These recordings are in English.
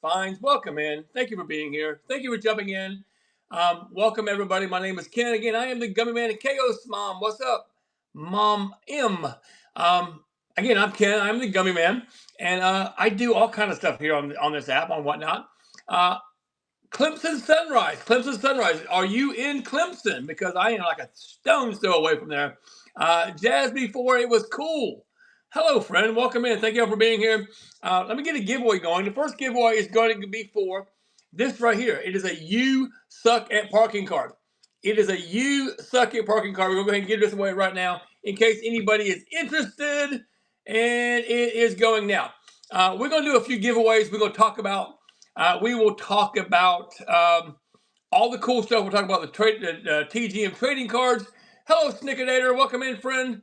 Fines. Welcome in. Thank you for being here. Thank you for jumping in. Welcome, everybody. My name is Ken. Again, I am the Gummy Man and Chaos Mom. What's up, Mom M? Again, I'm Ken. I'm the Gummy Man, and I do all kind of stuff here on this app, on Whatnot. Uh, Clemson Sunrise. Clemson Sunrise. Are you in Clemson? Because I am like a stone's throw away from there. Jazz before it was cool. Hello, friend. Welcome in. Thank you all for being here. Let me get a giveaway going. The first giveaway is going to be for this right here. It is a You Suck at Parking card. It is a You Suck at Parking card. We're going to go ahead and give this away right now in case anybody is interested. And it is going now. We're going to do a few giveaways. We're going to talk about we will talk about all the cool stuff. We'll talk about the TGM trading cards. Hello, Snickerdator. Welcome in, friend.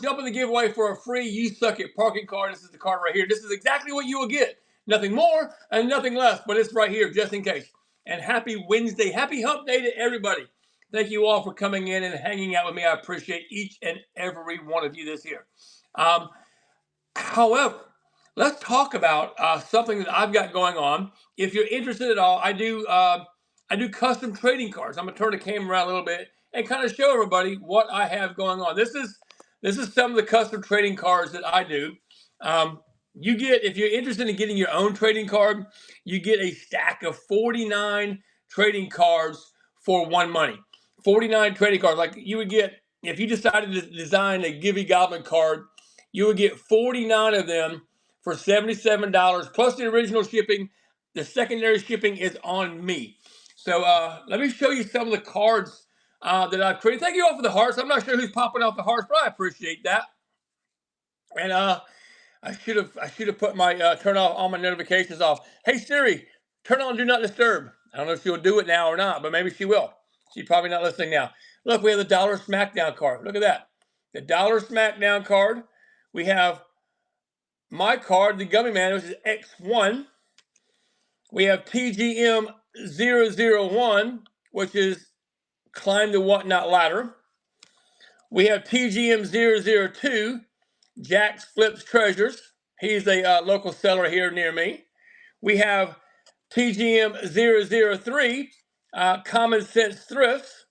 Jump in the giveaway for a free You Suck at Parking card. This is the card right here. This is exactly what you will get. Nothing more and nothing less, but it's right here just in case. And happy Wednesday. Happy hump day to everybody. Thank you all for coming in and hanging out with me. I appreciate each and every one of you this year. However, let's talk about something that I've got going on. If you're interested at all, I do custom trading cards. I'm gonna turn the camera around a little bit and kind of show everybody what I have going on. This is some of the custom trading cards that I do. You get, if you're interested in getting your own trading card, you get a stack of 49 trading cards for one money. 49 trading cards, like you would get if you decided to design a Gibby Goblin card. You would get 49 of them for $77 plus the original shipping. The secondary shipping is on me. So let me show you some of the cards that I've created. Thank you all for the hearts. I'm not sure who's popping off the hearts, but I appreciate that. And I should have put my turn off all my notifications off. Hey Siri, turn on Do Not Disturb. I don't know if she'll do it now or not, but maybe she will. She's probably not listening now. Look, we have the Dollar Smackdown card. Look at that. The Dollar Smackdown card. We have my card, the Gummy Man, which is X1. We have TGM 001, which is Climb the Whatnot Ladder. We have TGM 002, Jack's Flips Treasures. He's a local seller here near me. We have TGM 003, Common Sense Thrifts.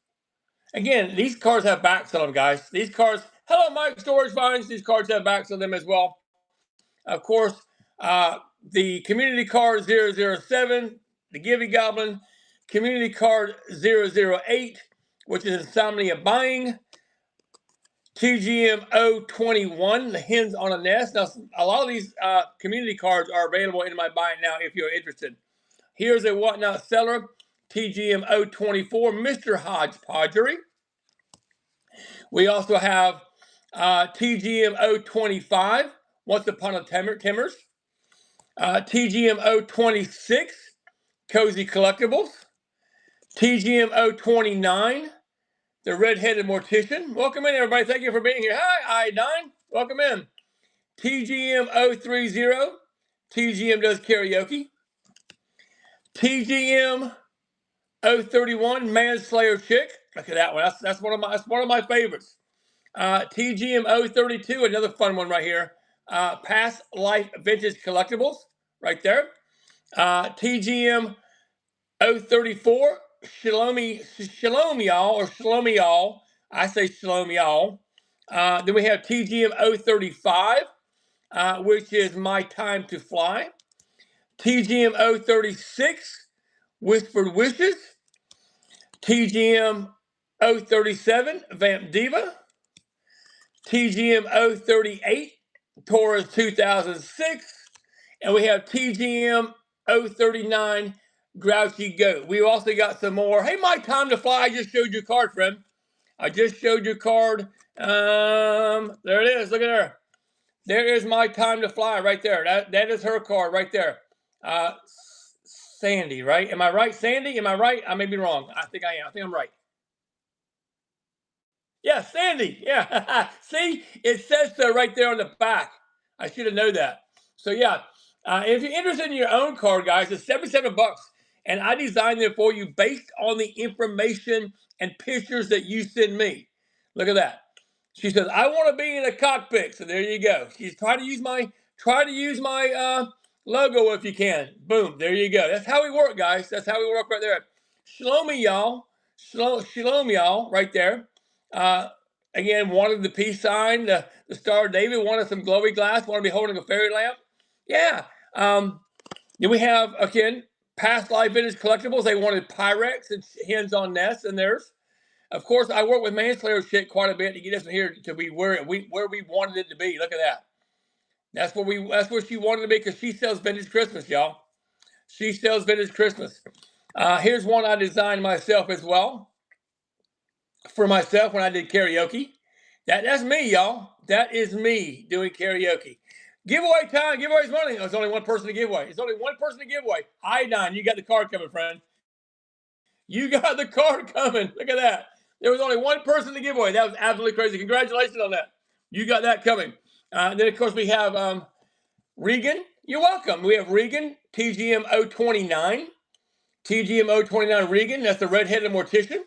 Again, these cards have backs on them, guys. These cards, hello, Mike Storage Finds. These cards have backs on them as well. Of course, the community card 007, the Gibby Goblin, community card 008, which is Insomnia Buying, TGM 021, the Hens on a Nest. Now, a lot of these community cards are available in my buy now if you're interested. Here's a Whatnot seller, TGM 024, Mr. Hodgepodgery. We also have TGM 025, Once Upon a Timmers. TGM 026, Cozy Collectibles. TGM 029, the Red-Headed Mortician. Welcome in, everybody. Thank you for being here. Hi, I9. Welcome in. TGM 030, TGM Does Karaoke. TGM 031, Manslayer Chick. Look at that one. That's one of my favorites. TGM 032, another fun one right here. Past Life Vintage Collectibles, right there. TGM 034, Shalom y'all, or Shalom y'all. I say Shalom y'all. Then we have TGM 035, which is My Time to Fly. TGM 036, Whispered Wishes. TGM 037, Vamp Diva. TGM 038, Taurus 2006. And we have TGM 039, Grouchy Goat. We also got some more. Hey, My Time to Fly. I just showed you a card, friend. I just showed you a card. There it is. Look at her. There is My Time to Fly right there. That is her card right there. Sandy, right? Am I right, Sandy? Am I right? I may be wrong. I think I am. I think I'm right. Yeah, Sandy. Yeah. See, it says so right there on the back. I should have known that. So yeah, if you're interested in your own card, guys, it's $77, and I designed them for you based on the information and pictures that you send me. Look at that. She says, "I want to be in a cockpit." So there you go. She's trying to use my logo if you can. Boom, there you go. That's how we work, guys. That's how we work right there. Shalom, y'all. Shalom, y'all, right there. Again, wanted the peace sign, the Star of David, wanted some glowy glass, want to be holding a fairy lamp. Yeah. Then we have, again, Past Life Vintage Collectibles. They wanted Pyrex and Hens on Nests in theirs. Of course, I work with Manslayer shit quite a bit to get us here to be where we wanted it to be. Look at that. That's where she wanted to be, because she sells vintage Christmas, y'all. She sells vintage Christmas. Here's one I designed myself as well. For myself when I did karaoke. That's me, y'all. That is me doing karaoke. Giveaway time. Giveaway's money. There's only one person to give away. It's only one person to give away. Iodine, you got the card coming, friend. You got the card coming. Look at that. There was only one person to give away. That was absolutely crazy. Congratulations on that. You got that coming. Then, of course, we have Regan. You're welcome. We have Regan, TGM 029. TGM 029 Regan. That's the red-headed mortician.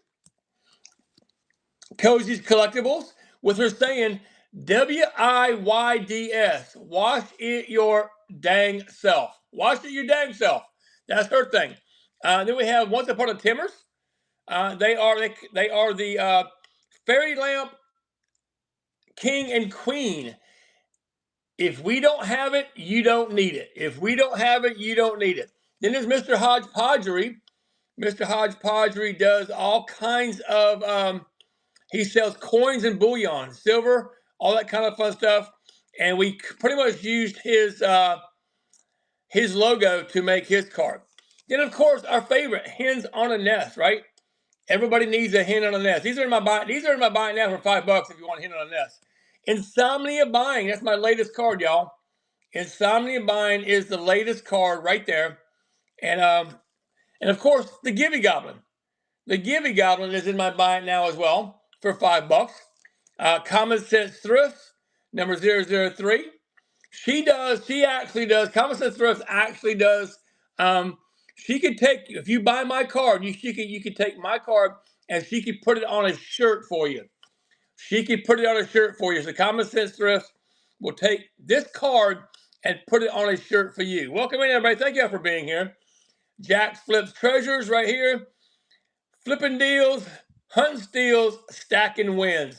Cozy's Collectibles with her saying WIYDS. Wash it your dang self. Wash it your dang self. That's her thing. Then we have Once Upon a Timbers. They are the fairy lamp king and queen. If we don't have it, you don't need it. If we don't have it, you don't need it. Then there's Mr. Hodgepodgery. Mr. Hodgepodgery does all kinds of, he sells coins and bullion, silver, all that kind of fun stuff. And we pretty much used his logo to make his card. Then, of course, our favorite, Hens on a Nest, right? Everybody needs a hen on a nest. These are in my buy now for $5 if you want a hen on a nest. Insomnia Buying, that's my latest card, y'all. Insomnia Buying is the latest card right there. And of course, the Givy Goblin. The Givy Goblin is in my buy now as well for $5. Common Sense Thrifts, number 003. She actually does, Common Sense Thrifts actually does, she could take, if you buy my card, you could take my card and she could put it on a shirt for you. She could put it on a shirt for you. So Common Sense Thrifts will take this card and put it on a shirt for you. Welcome in, everybody. Thank you for being here. Jack Flips Treasures right here. Flipping deals, hunting steals, stacking wins.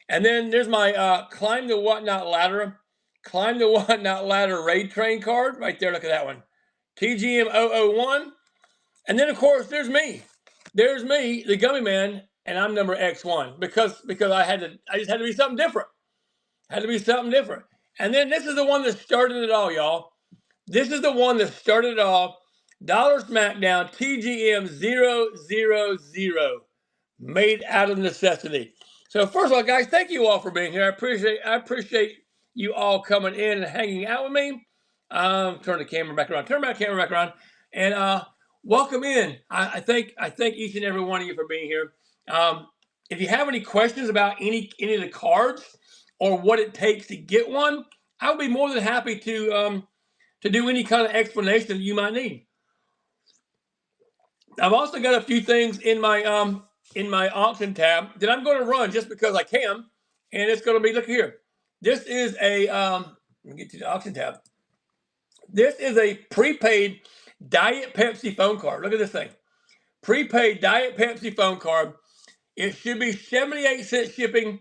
And then there's my Climb the Whatnot Ladder. Climb the Whatnot Ladder Raid Train card right there. Look at that one. TGM 001. And then, of course, there's me. There's me, the Gummy Man, and I'm number X1 because I just had to be something different. Had to be something different. And then this is the one that started it all, y'all. This is the one that started it all. Dollar Smackdown TGM 000. Made out of necessity. So first of all, guys, thank you all for being here. I appreciate you all coming in and hanging out with me. Turn the camera back around. Turn my camera back around. And welcome in. I thank each and every one of you for being here. If you have any questions about any of the cards or what it takes to get one, I would be more than happy to do any kind of explanation that you might need. I've also got a few things in my auction tab that I'm going to run just because I can, and it's going to be, look here. This is a let me get to the auction tab. This is a prepaid Diet Pepsi phone card. Look at this thing. Prepaid Diet Pepsi phone card. It should be 78-cent shipping.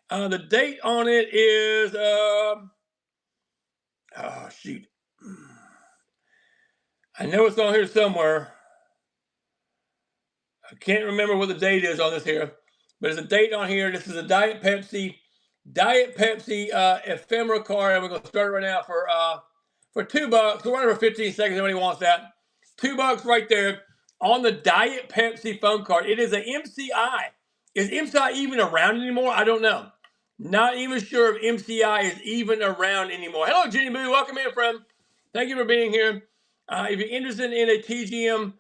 The date on it is oh shoot. I know it's on here somewhere. I can't remember what the date is on this here, but there's a date on here. This is a Diet Pepsi ephemera card. And we're going to start it right now for $2. We're running for 15 seconds. Everybody wants that. $2 right there on the Diet Pepsi phone card. It is an MCI. Is MCI even around anymore? I don't know. Not even sure if MCI is even around anymore. Hello, Jenny Boo. Welcome in, friend. Thank you for being here. If you're interested in a TGM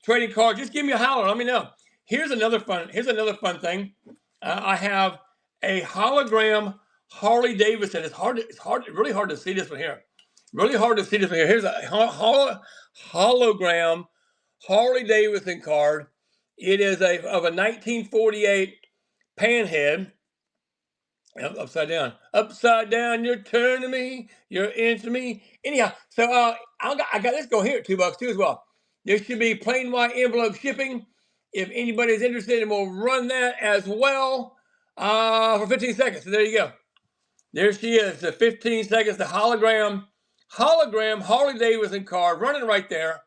trading card, just give me a holler. Let me know. Here's another fun thing. I have a hologram Harley Davidson. It's really hard to see this one here. Really hard to see this one here. Here's a hologram Harley Davidson card. It is of a 1948 panhead. Yep, upside down. Upside down, you're turning me, you're into me. Anyhow, so I got this going here at $2 too as well. There should be plain white envelope shipping. If anybody's interested, and we'll run that as well for 15 seconds. So there you go. There she is, the 15 seconds, the hologram Harley Davidson card running right there.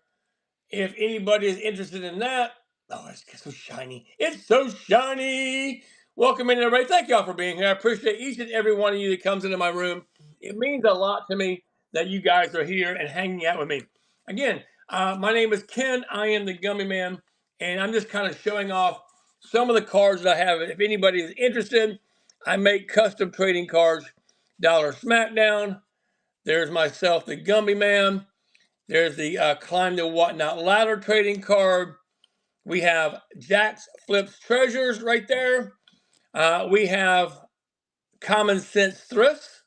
If anybody is interested in that, oh, it's so shiny. It's so shiny. Welcome in, everybody. Thank y'all for being here. I appreciate each and every one of you that comes into my room. It means a lot to me that you guys are here and hanging out with me. Again, my name is Ken. I am the Gummy Man, and I'm just kind of showing off some of the cards that I have. If anybody is interested, I make custom trading cards. Dollar Smackdown. There's myself, the Gumby Man. There's the Climb the Whatnot Ladder trading card. We have Jack's Flips Treasures right there. We have Common Sense Thrifts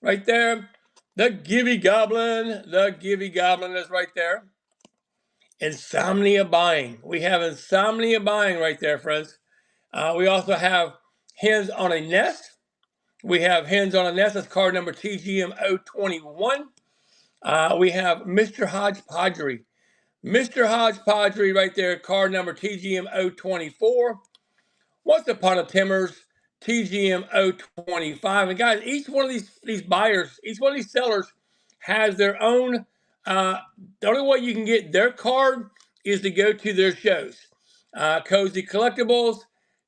right there. The Gibby Goblin is right there. Insomnia Buying. We have Insomnia Buying right there, friends. We also have Hens on a Nest. We have Hens on a Nest. That's card number TGM021. We have Mr. Hodgepodgery. Mr. Hodgepodgery right there, card number TGM024. Once Upon a Timbers, TGM025. And guys, each one of these buyers, each one of these sellers has their own, the only way you can get their card is to go to their shows. Cozy Collectibles,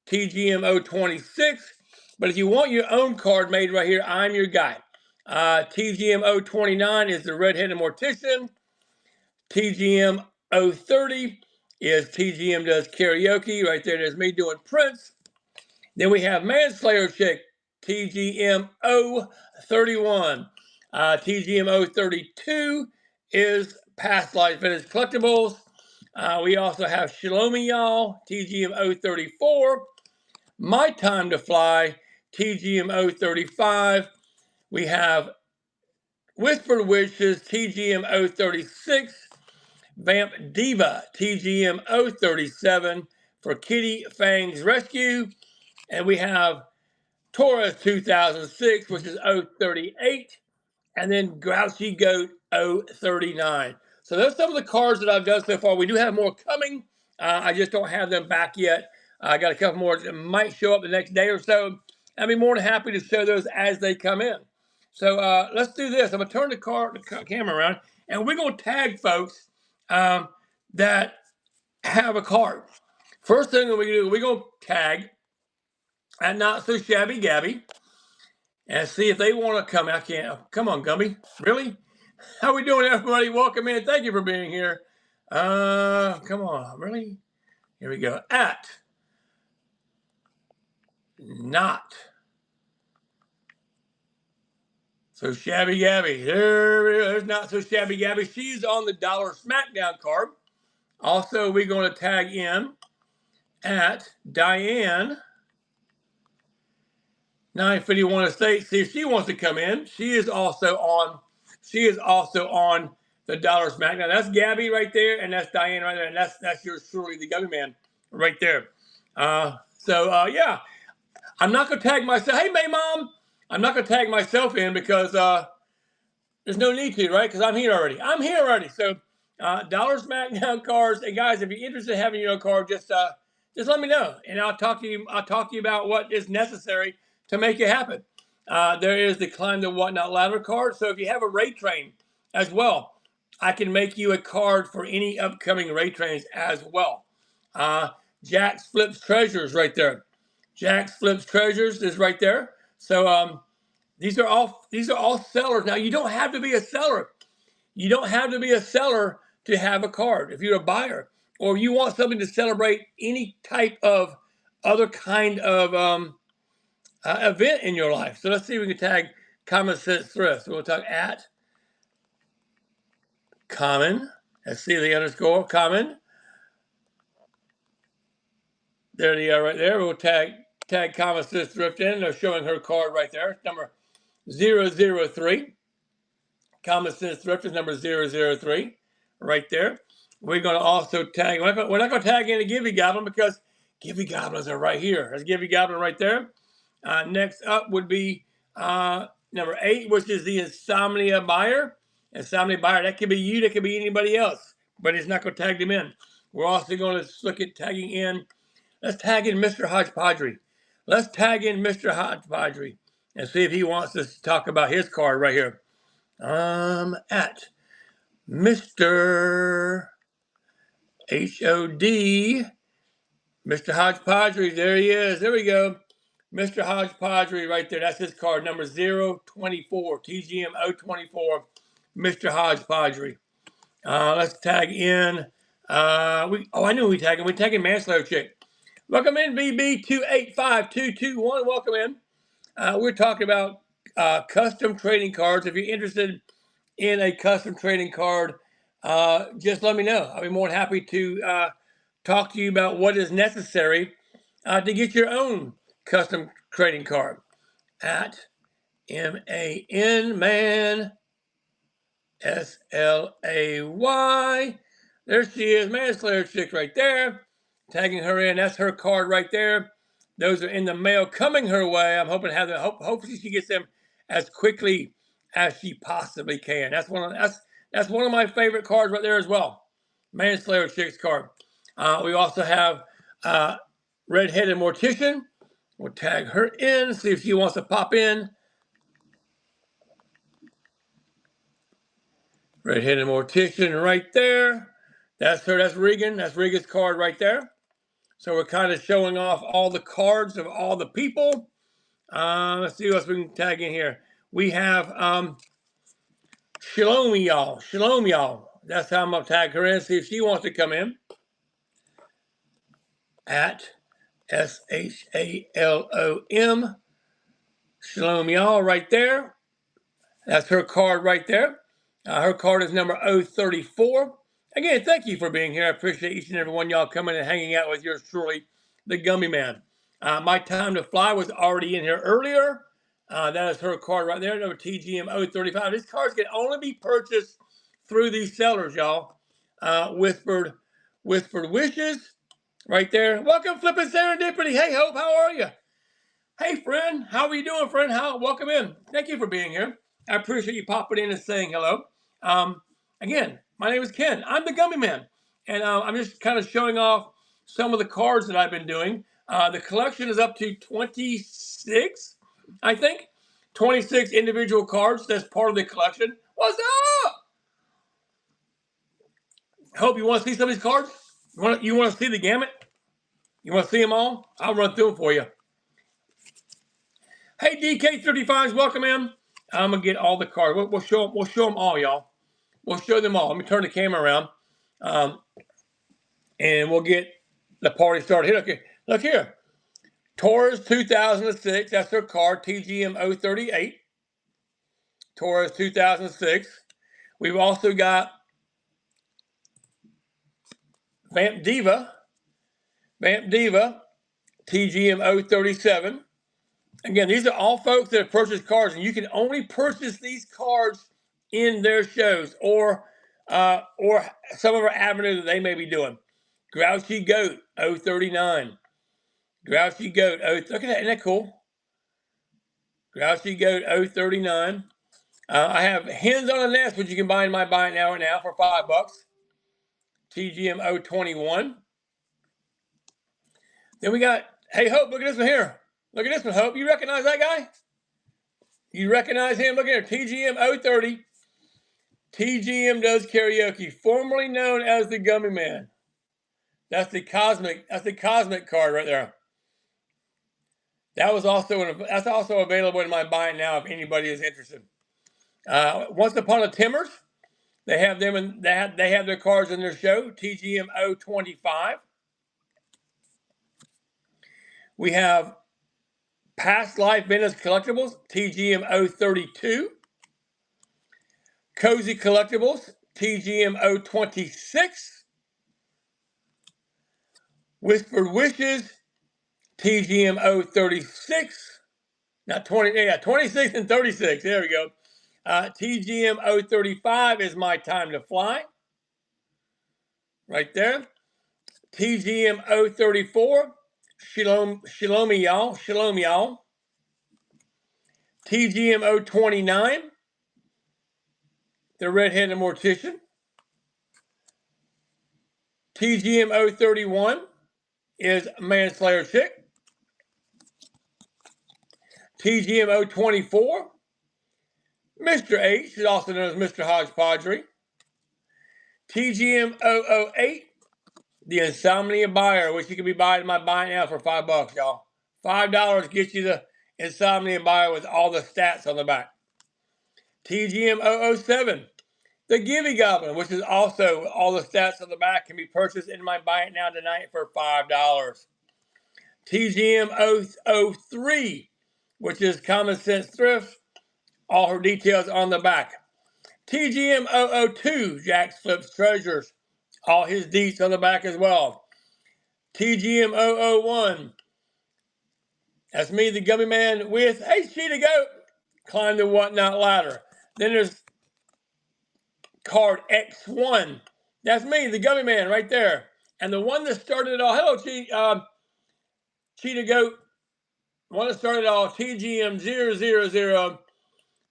TGM026. But if you want your own card made right here, I'm your guy. TGM029 is the Redheaded Mortician. TGM 030 is TGM Does Karaoke. Right there, there's me doing Prince. Then we have Manslayer Chick, TGM 031. TGM 032 is Past Life Vintage Collectibles. We also have Shalomi Y'all, TGM 034. My Time to Fly, TGM 035. We have Whispered Wishes, TGM 036. Vamp Diva, TGM 037 for Kitty Fang's Rescue. And we have Taurus 2006, which is 038. And then Grouchy Goat 039. So those are some of the cards that I've done so far. We do have more coming. I just don't have them back yet. I got a couple more that might show up the next day or so. I'd be more than happy to show those as they come in. So let's do this. I'm going to turn the camera around, and we're going to tag folks that have a card. First thing that we do, we're going to tag at Not So Shabby Gabby and see if they want to come. I can't. Come on, Gumby. Really? How we doing, everybody? Welcome in. Thank you for being here. Come on. Really? Here we go. At Not So Shabby Gabby. There's Not So Shabby Gabby. She's on the Dollar Smackdown card. Also, we're going to tag in at Diane 951 Estate. See if she wants to come in. She is also on the Dollar Smackdown. That's Gabby right there, and that's Diane right there, and that's yours truly, the Gummy Man, right there. Yeah, I'm not gonna tag myself. Hey, May Mom, I'm not gonna tag myself in because there's no need to, right? Because I'm here already. So, Dollar Smackdown cards. And guys, if you're interested in having your own card, just let me know, and I'll talk to you about what is necessary to make it happen. There is the Climb the Whatnot Ladder card. So if you have a raid train as well, I can make you a card for any upcoming raid trains as well. Jack's Flips Treasures right there. Jack's Flips Treasures is right there. So these are all sellers. Now you don't have to be a seller. You don't have to be a seller to have a card. If you're a buyer or you want something to celebrate any type of other kind of event in your life. So let's see if we can tag Common Sense Thrift. So we'll tag at Common. Let's see the underscore Common. There they are right there. We'll tag Common Sense Thrift in. They're showing her card right there. Number 003. Common Sense Thrift is number 003 right there. We're going to also tag, we're not going to tag in a Gibby Goblin because Gibby Goblins are right here. There's Gibby Goblin right there. Next up would be number 8, which is the Insomnia Buyer. Insomnia Buyer, that could be you, that could be anybody else, but it's not going to tag them in. We're also going to look at tagging in. Let's tag in Mr. Hodgepodge. Let's tag in Mr. Hodgepodge and see if he wants us to talk about his card right here. At Mr. HOD, Mr. Hodgepodge, there he is. There we go. Mr. Hodgepodge right there. That's his card, number 024, TGM 024, Mr. Hodgepodge. Let's tag in. I knew we tagged him. We tagged in Manslayer Chick. Welcome in, BB285221. Welcome in. We're talking about custom trading cards. If you're interested in a custom trading card, just let me know. I'll be more than happy to talk to you about what is necessary to get your own custom trading card. At MAN SLAY. There she is, Manslayer Chick right there. Tagging her in. That's her card right there. Those are in the mail coming her way. I'm hoping to have them. Hopefully she gets them as quickly as she possibly can. That's one of my favorite cards right there as well. Manslayer Chick's card. We also have Redheaded Mortician. We'll tag her in, see if she wants to pop in. Redheaded Mortician right there. That's her. That's Regan. That's Regan's card right there. So we're kind of showing off all the cards of all the people. Let's see what else we can tag in here. We have Shalom y'all. Shalom y'all. That's how I'm going to tag her in, see if she wants to come in. At SHALOM. Shalom y'all right there. That's her card right there. Her card is number 034. Again, thank you for being here. I appreciate each and every one of y'all coming and hanging out with yours truly, the Gummy Man. My Time to Fly was already in here earlier. That is her card right there, number TGM 035. These cards can only be purchased through these sellers, y'all. Whispered Wishes right there. Welcome, Flippin' Serendipity. Hey, Hope, how are you? Hey, friend. How are you doing, friend? Welcome in. Thank you for being here. I appreciate you popping in and saying hello. Again, my name is Ken. I'm the Gummy Man. And I'm just kind of showing off some of the cards that I've been doing. The collection is up to 26, I think. 26 individual cards. That's part of the collection. What's up? Hope you want to see some of these cards? You want to see the gamut? You want to see them all? I'll run through them for you. Hey, DK35s, welcome in. I'm gonna get all the cards. We'll show them all, y'all. We'll show them all. Let me turn the camera around, and we'll get the party started. Here, look here. Taurus 2006. That's her card. TGM 038. Taurus 2006. We've also got Vamp Diva. TGM 037. Again, these are all folks that have purchased cards, and you can only purchase these cards in their shows or some of our avenues that they may be doing. Grouchy Goat 039. Grouchy Goat, look at that, isn't that cool? Grouchy Goat 039. I have Hens on a Nest, which you can buy in my Buy It Now right now for $5. TGM 021. Then we got, hey Hope, look at this one here. Look at this one, Hope. You recognize that guy? You recognize him? Look at here. TGM 030. TGM Does Karaoke, formerly known as the Gummy Man. That's the cosmic card right there. That's also available in my Buy It Now if anybody is interested. Once Upon a Timbers, they have them and they have their cards in their show. TGM 025. We have Past Life Vintage Collectibles, TGM 032. Cozy Collectibles, TGM 026. Whispered Wishes, TGM 036. Not 20, yeah, 26 and 36. There we go. TGM 035 is My Time to Fly. Right there. TGM 034. Shalom y'all. Shalom y'all. TGM 029, the Red-Headed Mortician. TGM 031 is Manslayer Chick. TGM 024, Mr. H is also known as Mr. Hodgepodgery. TGM 008, the Insomnia Buyer, which you can be buying my buy now for $5, y'all. $5 gets you the Insomnia Buyer with all the stats on the back. TGM 007, the Gibby Goblin, which is also all the stats on the back, can be purchased in my buy it now tonight for $5. TGM 003, which is Common Sense Thrift, all her details on the back. TGM 002, Jax Flips Treasures, all his deets on the back as well. TGM 001, that's me, the Gummy Man, with Hey Cheetah Goat, Climb the Whatnot Ladder. Then there's card X1, that's me, the Gummy Man, right there. And the one that started it all, hello Cheetah Goat, the one that started it all, TGM 000,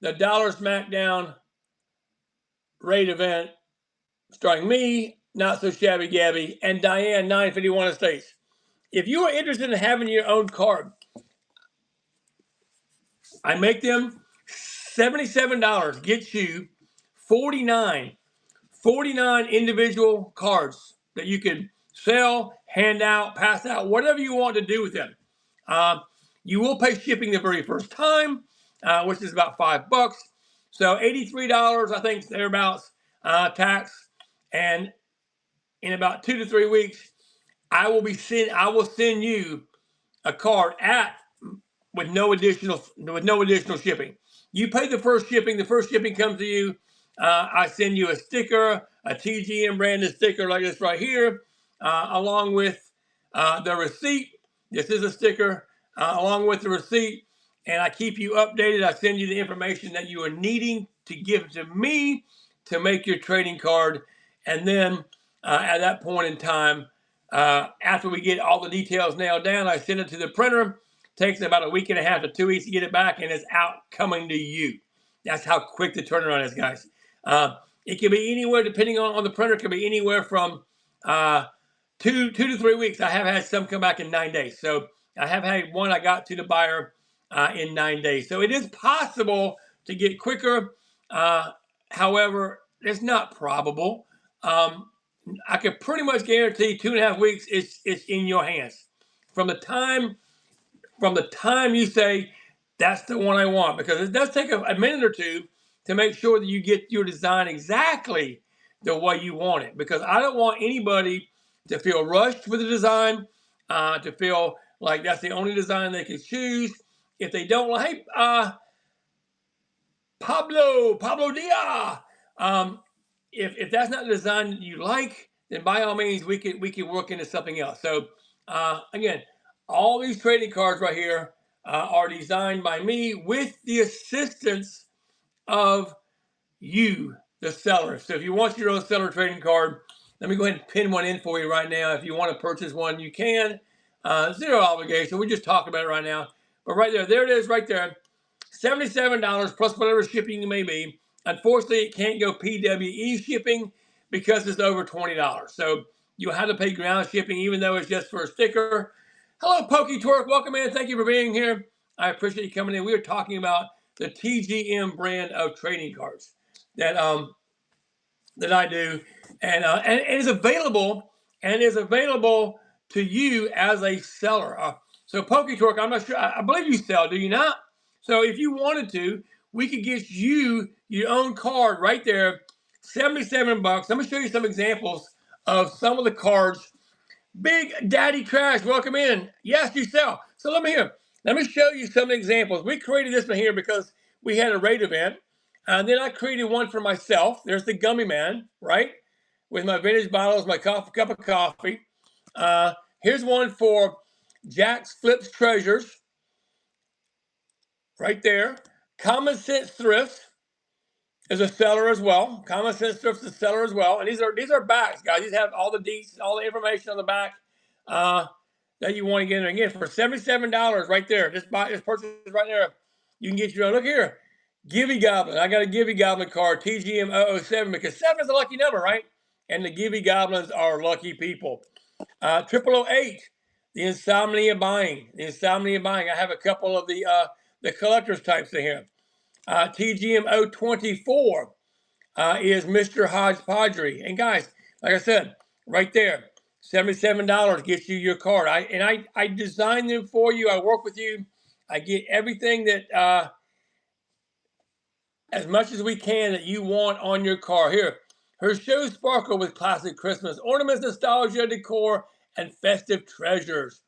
the Dollar Smackdown raid event, starring me, Not So Shabby Gabby, and Diane 951 Estates. If you are interested in having your own card, I make them $77, gets you 49 individual cards that you can sell, hand out, pass out, whatever you want to do with them. You will pay shipping the very first time, which is about $5. So $83, I think, thereabouts, tax. And in about 2 to 3 weeks, I will send you a card with no additional shipping. You pay the first shipping. The first shipping comes to you. I send you a sticker, a TGM branded sticker like this right here, along with the receipt. This is a sticker along with the receipt, and I keep you updated. I send you the information that you are needing to give to me to make your trading card, and then at that point in time, after we get all the details nailed down, I send it to the printer. Takes about a week and a half to 2 weeks to get it back, and it's out coming to you. That's how quick the turnaround is, guys. It can be anywhere, depending on the printer, it can be anywhere from 2 to 3 weeks. I have had some come back in 9 days. So I have had one I got to the buyer in 9 days. So it is possible to get quicker. However, it's not probable. I can pretty much guarantee 2.5 weeks it's in your hands. From the time you say, that's the one I want, because it does take a minute or two to make sure that you get your design exactly the way you want it, because I don't want anybody to feel rushed with the design, to feel like that's the only design they can choose. If they don't like, hey, Pablo Dia, if that's not the design that you like, then by all means we can work into something else. So again, all these trading cards right here are designed by me with the assistance of you, the seller. So if you want your own seller trading card, let me go ahead and pin one in for you right now. If you want to purchase one, you can. Zero obligation. We just talked about it right now. But right there it is right there. $77 plus whatever shipping it may be. Unfortunately, it can't go PWE shipping because it's over $20. So you'll have to pay ground shipping, even though it's just for a sticker. Hello, Pokey Twerk. Welcome in. Thank you for being here. I appreciate you coming in. We are talking about the TGM brand of trading cards that I do, and is available to you as a seller. So Pokey Twerk, I'm not sure. I believe you sell, do you not? So if you wanted to, we could get you your own card right there, $77. I'm going to show you some examples of some of the cards. Big Daddy Trash, welcome in. Yes, you sell. So let me show you some examples. We created this one here because we had a raid event. And then I created one for myself. There's the Gummy Man, right? With my vintage bottles, my cup of coffee. Here's one for Jax Flips Treasures. Right there. Common Sense Thrifts is a seller as well. Common Sense Thrifts is a seller as well. And these are backs, guys. These have all the deets, all the information on the back that you want to get in. Again, for $77 right there. Just purchase right there. You can get your own. Look here, Givy Goblin. I got a Givy Goblin card, TGM007, because 7 is a lucky number, right? And the Givy Goblins are lucky people. 0008, the Insomnia Buying. The Insomnia Buying. I have a couple of the collector's types in here. TGM024 is Mr. Hodgepodgery. And guys, like I said, right there, $77 gets you your card. I design them for you. I work with you. I get everything that as much as we can that you want on your car. Here, her shoes sparkle with classic Christmas ornaments, nostalgia, decor, and festive treasures.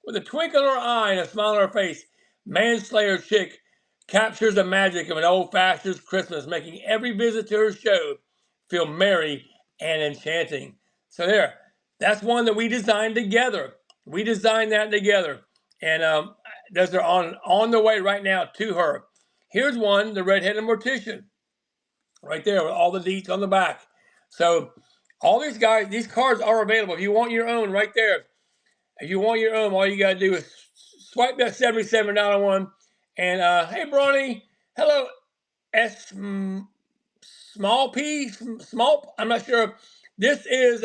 With a twinkle in her eye and a smile on her face, Manslayer Chick captures the magic of an old-fashioned Christmas, making every visit to her show feel merry and enchanting. So there, that's one that we designed together. We designed that together, and those are on the way right now to her. Here's one, the Red-Headed Mortician, right there with all the deets on the back. So all these guys, these cards are available. If you want your own, right there. If you want your own, all you got to do is swipe that $77 one. And hey, Bronny, hello, small P, small, I'm not sure. This is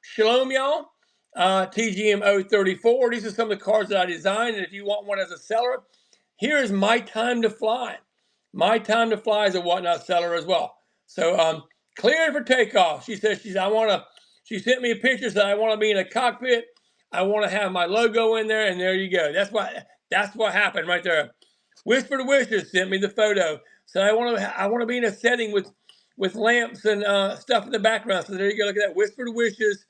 Shalom, y'all, TGM034. These are some of the cards that I designed. And if you want one as a seller, here is My Time to Fly. My Time to Fly is a Whatnot seller as well. So cleared for takeoff. She says she sent me a picture, said I want to be in a cockpit. I want to have my logo in there, and there you go. That's what happened right there. Whispered Wishes sent me the photo. So I want to be in a setting with lamps and stuff in the background. So there you go. Look at that. Whispered Wishes.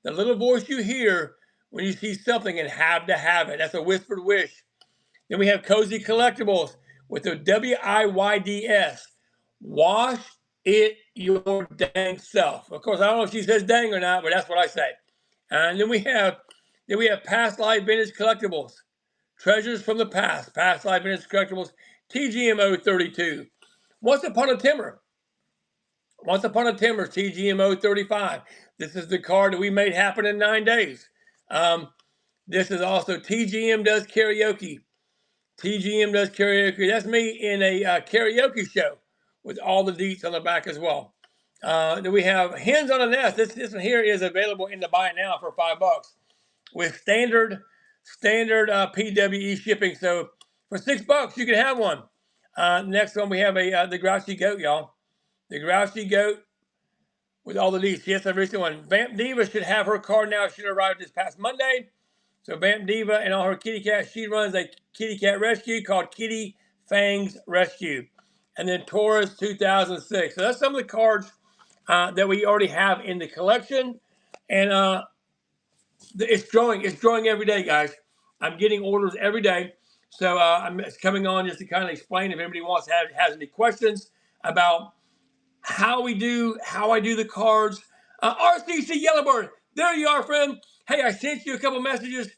The little voice you hear when you see something and have to have it. That's a whispered wish. Then we have Cozy Collectibles with the WIYDS. Wash it your dang self. Of course, I don't know if she says dang or not, but that's what I say. And then we have Past Life Vintage Collectibles. Treasures from the Past. Past Life Vintage Collectibles. TGM032. Once Upon a Timber. Once Upon a Timber. TGM035. This is the card that we made happen in 9 days. This is also TGM Does Karaoke. TGM Does Karaoke. That's me in a karaoke show with all the deets on the back as well. Then we have Hens on a Nest. This one here is available in the buy now for $5 with standard PWE shipping. So for $6 you can have one. Next one we have the Grouchy Goat, y'all. The Grouchy Goat with all the deets. Yes, I've reached one. Vamp Diva should have her card now. It should arrive this past Monday. So Vamp Diva and all her kitty cats, she runs a kitty cat rescue called Kitty Fangs Rescue. And then Taurus 2006. So that's some of the cards that we already have in the collection. And it's growing. It's growing every day, guys. I'm getting orders every day. So I'm coming on just to kind of explain if anybody has any questions about how I do the cards. RCC Yellowbird, there you are, friend. Hey, I sent you a couple messages.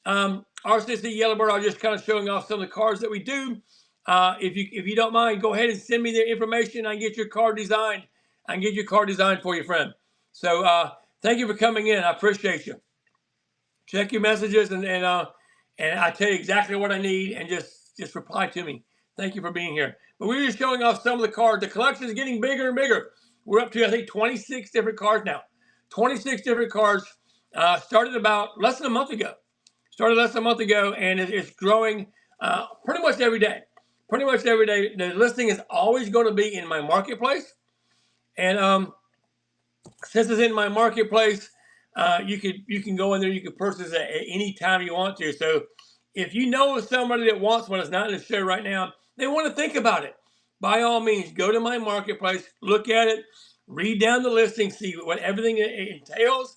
RCC Yellowbird, I'm just kind of showing off some of the cards that we do. If you don't mind, go ahead and send me the information. I can get your card designed. I can get your card designed for you, friend. So thank you for coming in. I appreciate you. Check your messages and I tell you exactly what I need and just reply to me. Thank you for being here. But we're just showing off some of the cards. The collection is getting bigger and bigger. We're up to, I think, 26 different cards now. 26 different cards. Started about less than a month ago. And it's growing pretty much every day. Pretty much every day. The listing is always going to be in my marketplace. And since it's in my marketplace, you can go in there. You can purchase it at any time you want to. So if you know of somebody that wants one that's not in the show right now, they want to think about it. By all means, go to my marketplace, look at it, read down the listing, see what everything entails,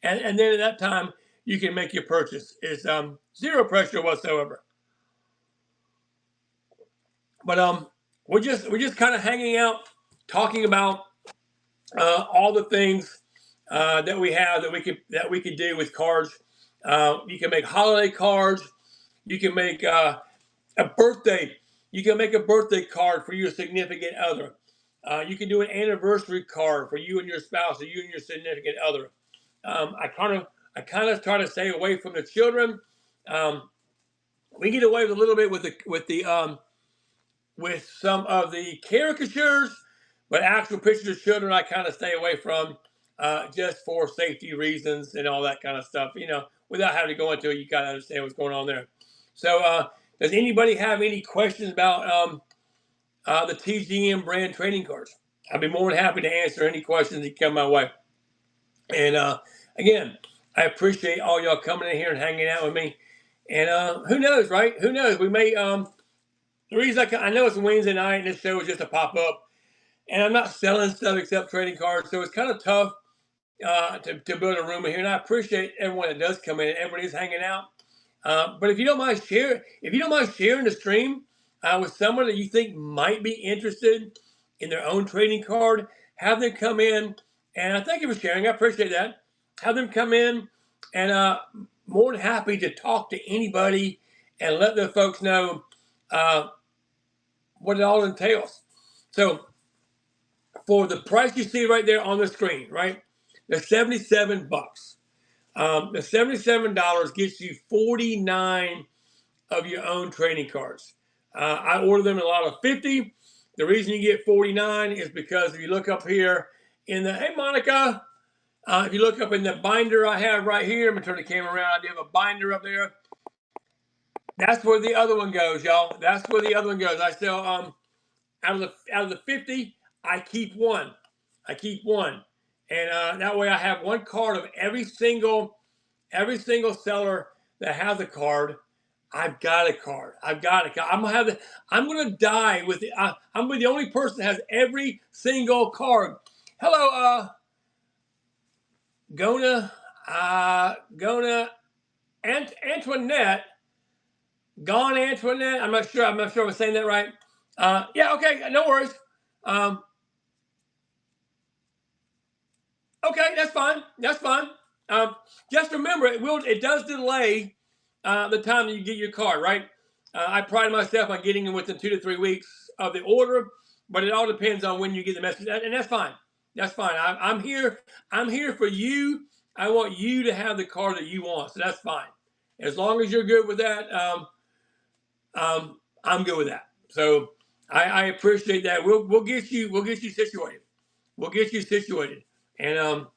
and then at that time you can make your purchase. It's zero pressure whatsoever. But we're just kind of hanging out, talking about all the things that we have that we could do with cards. You can make holiday cards. You can make a birthday. You can make a birthday card for your significant other. You can do an anniversary card for you and your spouse, or you and your significant other. I kind of try to stay away from the children. We get away with a little bit with the with some of the caricatures, but actual pictures of children I kind of stay away from, just for safety reasons and all that kind of stuff. Without having to go into it, you kind of understand what's going on there. So, does anybody have any questions about the TGM brand trading cards? I'd be more than happy to answer any questions that come my way. And again, I appreciate all y'all coming in here and hanging out with me. And who knows, right? Who knows? We may. The reason I know it's Wednesday night and this show is just a pop up, and I'm not selling stuff except trading cards, so it's kind of tough to build a room in here. And I appreciate everyone that does come in. Everybody's hanging out. But if you don't mind sharing the stream with someone that you think might be interested in their own trading card, have them come in. And thank you for sharing. I appreciate that. Have them come in, and more than happy to talk to anybody and let the folks know what it all entails. So for the price you see right there on the screen, right, the $77. The $77 gets you 49 of your own trading cards. I order them in a lot of 50. The reason you get 49 is because if you look up here in the, hey Monica, if you look up in the binder I have right here, I'm gonna turn the camera around. I do have a binder up there. That's where the other one goes, y'all. That's where the other one goes. I sell out of the 50, I keep one. And that way I have one card of every single seller that has a card. I've got a card. I'm gonna die with it. I'm the only person that has every single card. Hello, Gona Antoinette. Gone Antoinette. I'm not sure I'm saying that right. Yeah, okay, no worries. Okay, that's fine. Just remember, it does delay the time that you get your card, right? I pride myself on getting them within 2 to 3 weeks of the order, but it all depends on when you get the message, and that's fine. I'm here for you. I want you to have the card that you want, so that's fine. As long as you're good with that, I'm good with that. So I appreciate that. We'll get you situated. And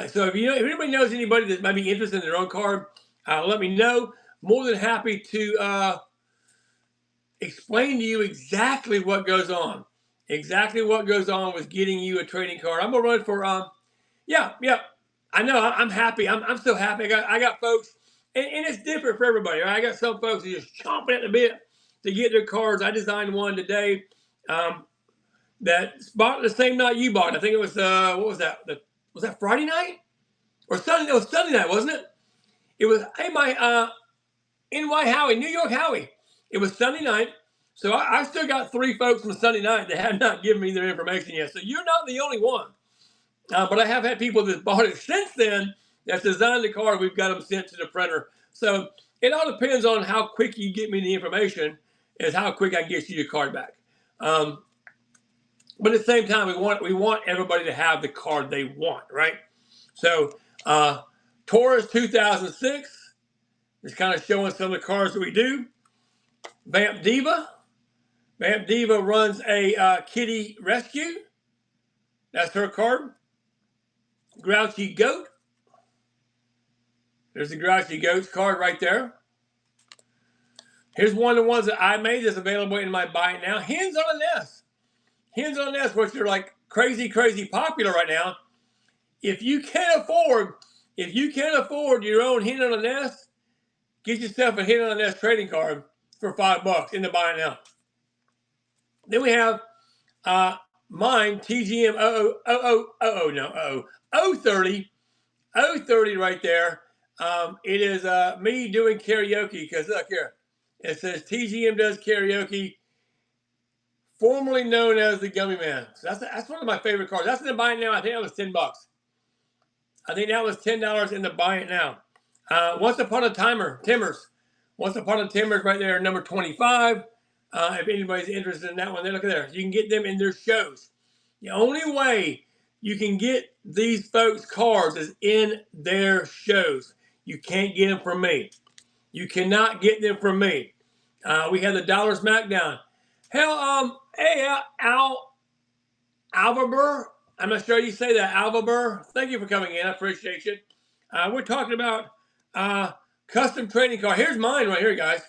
so if anybody knows anybody that might be interested in their own card, let me know. More than happy to explain to you exactly what goes on with getting you a trading card. I'm gonna run for yeah. I know I'm happy. I'm so happy. I got folks, and it's different for everybody. Right? I got some folks who are just chomping at the bit to get their cards. I designed one today. That bought the same night you bought. I think it was what was that? Was that Friday night or Sunday? It was Sunday night, wasn't it? It was my NY Howie, New York Howie. It was Sunday night, so I still got 3 folks from Sunday night that have not given me their information yet. So you're not the only one, but I have had people that bought it since then. That's designed the card. We've got them sent to the printer. So it all depends on how quick you get me the information, is how quick I can get you your card back. But at the same time, we want everybody to have the card they want, right? So Taurus 2006 is kind of showing some of the cards that we do. Vamp Diva runs a kitty rescue. That's her card. Grouchy Goat. There's the Grouchy Goat's card right there. Here's one of the ones that I made that's available in my buy it now. Hens on a Nest. Hens on a Nest, which are like crazy popular right now. If you can't afford your own hen on a nest, get yourself a hen on a nest trading card for $5 in the buy it now. Then we have mine, TGM 030 right there. It is me doing karaoke, because look here, it says TGM does karaoke, formerly known as the Gummy Man. So that's one of my favorite cards. That's in the buy it now. I think that was $10. I think that was $10 in the buy it now. Once Upon a Timbers. Once Upon a Timbers right there, number 25. If anybody's interested in that one, then look at there. You can get them in their shows. The only way you can get these folks' cards is in their shows. You can't get them from me. You cannot get them from me. We have the Dollar Smackdown. Hell, hey, Alvaber. I'm not sure you say that, Alvaber. Thank you for coming in. I appreciate you. We're talking about custom trading car. Here's mine right here, guys.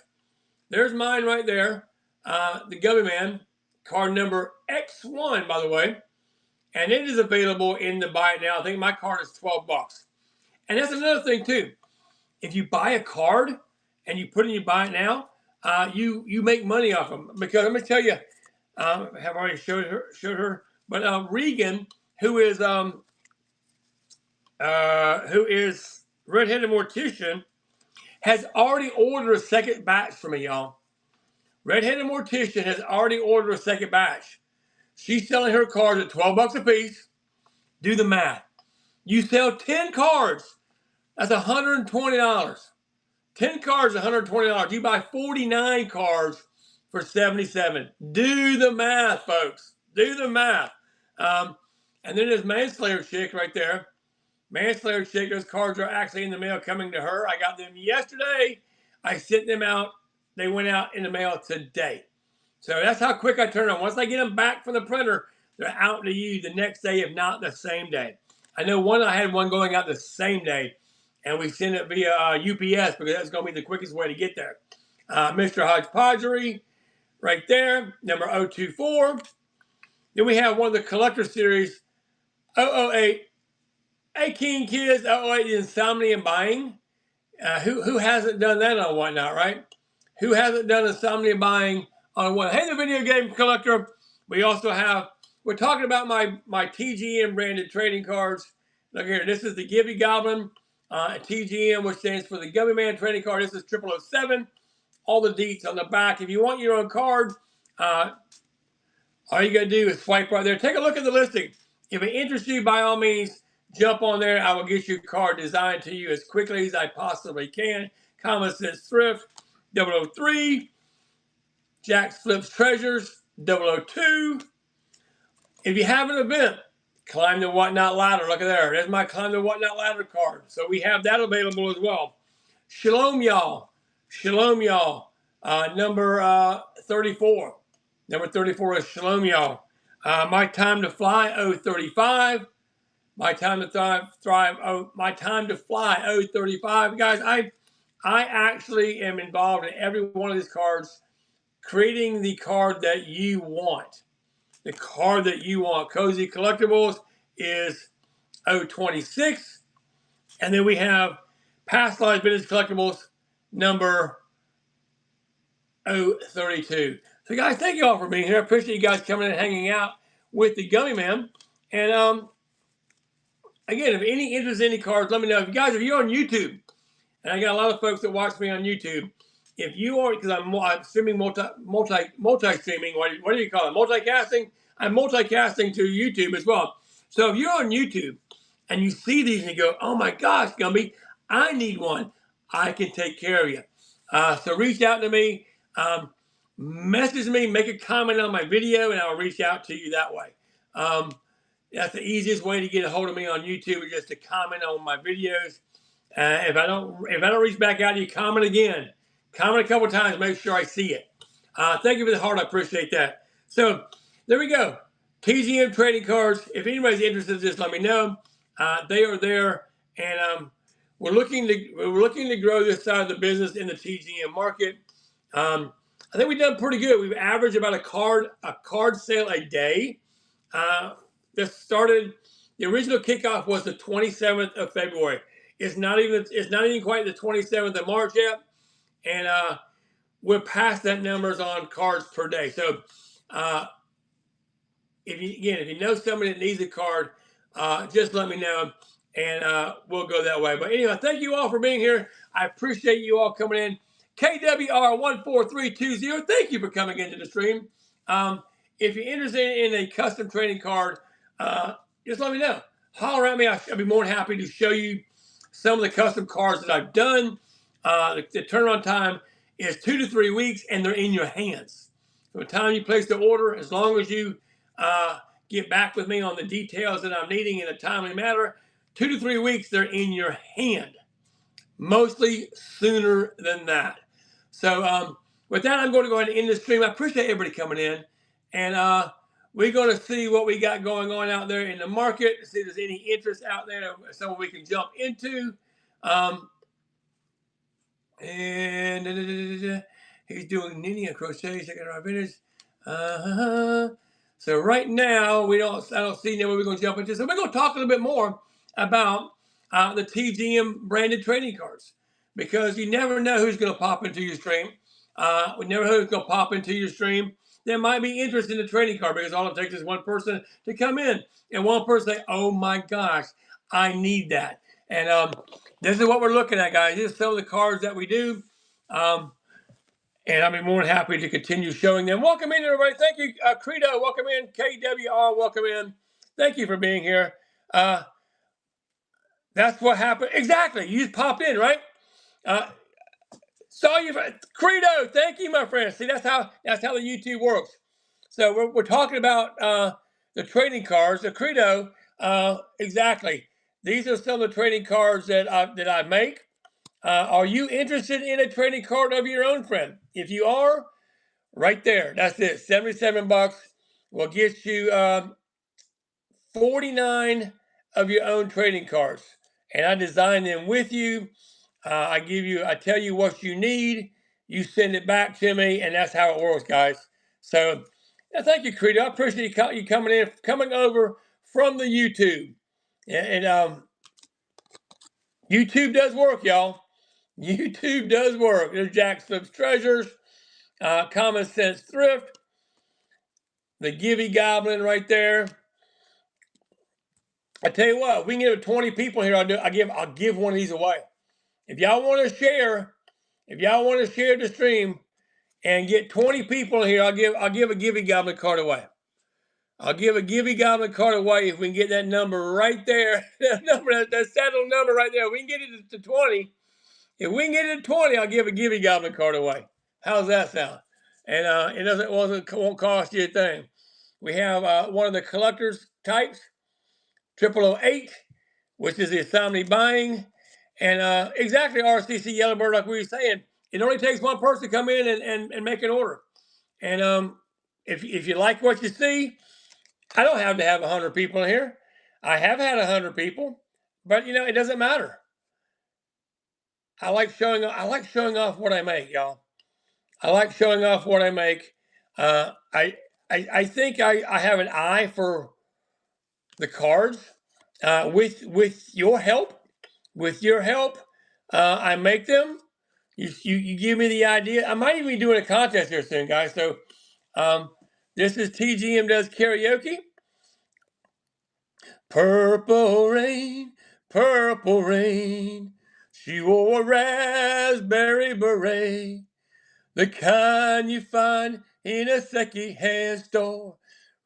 There's mine right there. The Gummy Man, card number X1, by the way. And it is available in the buy it now. I think my card is 12 bucks. And that's another thing, too. If you buy a card and you put it in your buy it now, you make money off them. Because I'm going to tell you, I have already showed her. But Regan, who is Redheaded Mortician, has already ordered a second batch for me, y'all. Redheaded Mortician has already ordered a second batch. She's selling her cards at 12 bucks a piece. Do the math. You sell 10 cards, that's $120. 10 cards, $120. You buy 49 cards for $77. Do the math, folks. Do the math. And then there's Manslayer Chick right there. Manslayer Chick, those cards are actually in the mail coming to her. I got them yesterday. I sent them out. They went out in the mail today. So that's how quick I turn them. Once I get them back from the printer, they're out to you the next day, if not the same day. I know I had one going out the same day, and we sent it via UPS because that's going to be the quickest way to get there. Mr. Hodgepodgery right there, number 024. Then we have one of the collector series, 008. Hey, King Kids, 008 Insomnia Buying. Who hasn't done that on Whatnot, right? Who hasn't done Insomnia Buying on what? Hey, the video game collector. We also have, we're talking about my TGM branded trading cards. Look here, this is the Gibby Goblin TGM, which stands for the Gummy Man trading card. This is 0007. All the deets on the back. If you want your own card, all you got to do is swipe right there. Take a look at the listing. If it interests you, by all means, jump on there. I will get your card designed to you as quickly as I possibly can. Common Sense Thrift, 003. Jack's Flips Treasures, 002. If you have an event, Climb the Whatnot Ladder. Look at there. There's my Climb the Whatnot Ladder card. So we have that available as well. Shalom, y'all. Shalom, y'all. Number 34. Number 34 is Shalom, y'all. My Time to Fly, 035. My Time to Thrive, My Time to Fly, 035. Guys, I actually am involved in every one of these cards, creating the card that you want. The card that you want. Cozy Collectibles is 026. And then we have Past Lives Vintage Collectibles, number 032. So guys, thank you all for being here. I appreciate you guys coming and hanging out with the Gummy Man. And again, if any interest in any cards, let me know. If you're on YouTube, and I got a lot of folks that watch me on YouTube, if you are, because I'm streaming multi-streaming, what do you call it? Multicasting? I'm multicasting to YouTube as well. So if you're on YouTube and you see these and you go, oh my gosh, Gumby, I need one, I can take care of you. So reach out to me, message me, make a comment on my video, and I'll reach out to you that way. That's the easiest way to get a hold of me on YouTube, is just to comment on my videos. If I don't reach back out to you, comment again. Comment a couple times, make sure I see it. Thank you for the heart, I appreciate that. So there we go. TGM trading cards. If anybody's interested, just let me know. They are there, and we're looking to grow this side of the business in the TGM market. I think we've done pretty good. We've averaged about a card sale a day. This started. The original kickoff was the 27th of February. It's not even quite the 27th of March yet, and we're past that numbers on cards per day. So if you know somebody that needs a card, just let me know, and we'll go that way. But anyway, thank you all for being here. I appreciate you all coming in. KWR14320, thank you for coming into the stream. If you're interested in a custom trading card, just let me know. Holler at me. I'll be more than happy to show you some of the custom cards that I've done. The turnaround time is 2 to 3 weeks, and they're in your hands. From the time you place the order, as long as you get back with me on the details that I'm needing in a timely manner, 2 to 3 weeks, they're in your hand. Mostly sooner than that. So with that, I'm going to go ahead and end the stream. I appreciate everybody coming in. And we're going to see what we got going on out there in the market, see if there's any interest out there, someone we can jump into. And he's doing knitting and crochet, checking our vintage. So right now I don't see where we're going to jump into. So we're going to talk a little bit more about the TGM branded trading cards, because you never know who's going to pop into your stream. We never know who's going to pop into your stream. There might be interest in the trading card, because all it takes is one person to come in and one person say, "Oh my gosh, I need that." And this is what we're looking at, guys. These are some of the cards that we do. And I'll be more than happy to continue showing them. Welcome in, everybody. Thank you, Credo. Welcome in. KWR, welcome in. Thank you for being here. That's what happened. Exactly. You just popped in, right? Saw you, Credo. Thank you, my friend. See, that's how the YouTube works. So we're talking about the trading cards. The Credo, exactly. These are some of the trading cards that I make. Are you interested in a trading card of your own, friend? If you are, right there, that's it. 77 bucks will get you 49 of your own trading cards, and I design them with you. I tell you what you need. You send it back to me, and that's how it works, guys. So, thank you, Credo. I appreciate you coming over from the YouTube, and YouTube does work, y'all. YouTube does work. There's Jack Slips Treasures, Common Sense Thrift, the Givey Goblin right there. I tell you what, we can get 20 people here. I'll give one of these away. If y'all want to share the stream and get 20 people in here, I'll give a Givey Goblin card away. I'll give a Givey Goblin card away if we can get that number right there. that settled number right there. We can get it to 20. If we can get it to 20, I'll give a Givey Goblin card away. How's that sound? And it won't cost you a thing. We have one of the collector's types, 0008, which is the Insomni buying. And exactly, RCC Yellowbird, like we were saying, it only takes one person to come in and make an order. And if you like what you see, I don't have to have 100 people in here. I have had 100 people, but it doesn't matter. I like showing off what I make, y'all. I like showing off what I make. I think I have an eye for the cards. With your help, I make them. You give me the idea. I might even be doing a contest here soon, guys. So this is TGM Does Karaoke. Purple rain, she wore a raspberry beret, the kind you find in a second-hand store.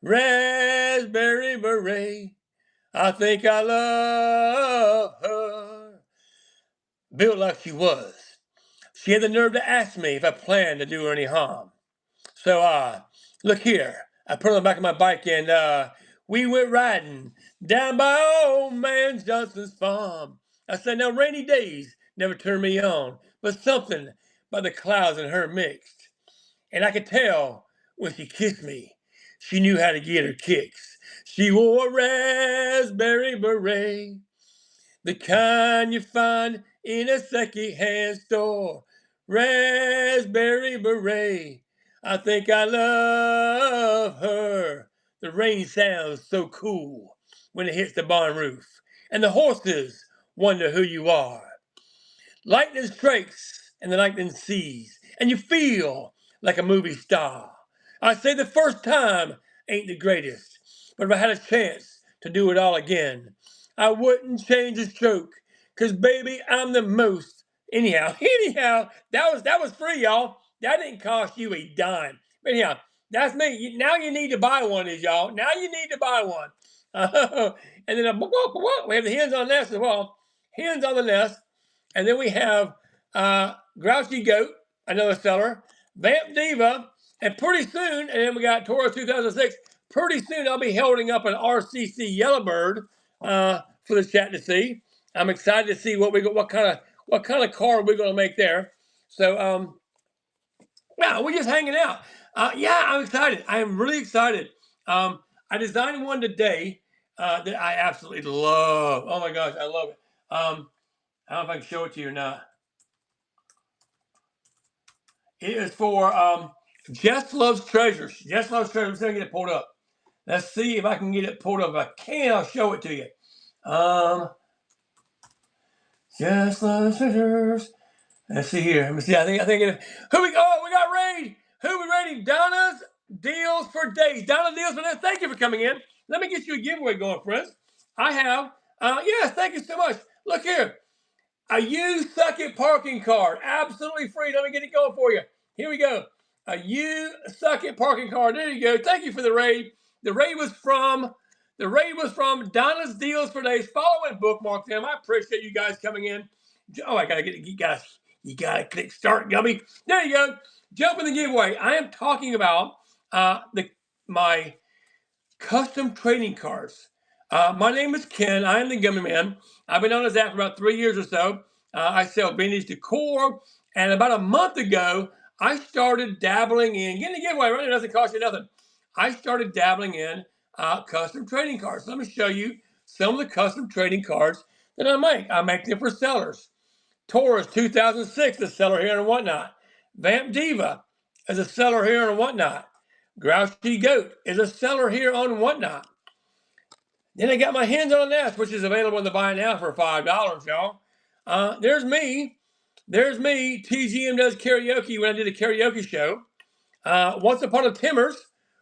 Raspberry beret, I think I love her. Built like she was. She had the nerve to ask me if I planned to do her any harm. So, look here. I put her on the back of my bike and we went riding down by old man Johnson's farm. I said, now rainy days never turn me on, but something by the clouds and her mixed. And I could tell when she kissed me, she knew how to get her kicks. She wore a raspberry beret, the kind you find in a second-hand store. Raspberry beret, I think I love her. The rain sounds so cool when it hits the barn roof, and the horses wonder who you are. Lightning strikes and the lightning sees, and you feel like a movie star. I say the first time ain't the greatest, but if I had a chance to do it all again, I wouldn't change a stroke, 'cause baby, I'm the most. Anyhow, that was free, y'all. That didn't cost you a dime. But anyhow, that's me. Now you need to buy one of these, y'all. Now you need to buy one. And then we have the hens on the nest as well. Hens on the nest. And then we have Grouchy Goat, another seller, Vamp Diva, and pretty soon, and then we got Toro 2006. Pretty soon I'll be holding up an RCC Yellowbird for the chat to see. I'm excited to see what kind of card we're going to make there. So Yeah, we're just hanging out. Yeah, I'm excited. I am really excited. I designed one today that I absolutely love. Oh my gosh, I love it. I don't know if I can show it to you or not. It is for Jess Loves Treasures. Jess Loves Treasures. I'm going to get it pulled up. Let's see if I can get it pulled up. If I can, I'll show it to you. Jess Loves Treasures. Let's see here. Let me see. I think who we we got Raid. Who we rating? Donna's Deals for Days. Donna Deals for Days. Thank you for coming in. Let me get you a giveaway going, friends. I have. Yes, thank you so much. Look here. A used Suck-It parking card. Absolutely free. Let me get it going for you. Here we go. A used Suck-It parking card. There you go. Thank you for the raid. The raid was from Donna's Deals for Days. Follow and bookmark them. I appreciate you guys coming in. Oh, I gotta get it. You gotta click start, Gummy. There you go. Jump in the giveaway. I am talking about my custom trading cards. My name is Ken. I am the Gummy Man. I've been on this app for about 3 years or so. I sell vintage decor, and about a month ago, I started dabbling in getting a giveaway. Right? It doesn't cost you nothing. I started dabbling in custom trading cards. Let me show you some of the custom trading cards that I make. I make them for sellers. Taurus 2006, a seller here and whatnot. Vamp Diva is a seller here and whatnot. Grouchy Goat is a seller here on whatnot. Then I got my hands on this, which is available in the buy now for $5, y'all. There's me. There's me. TGM does karaoke when I did a karaoke show. Once Upon a Timbers.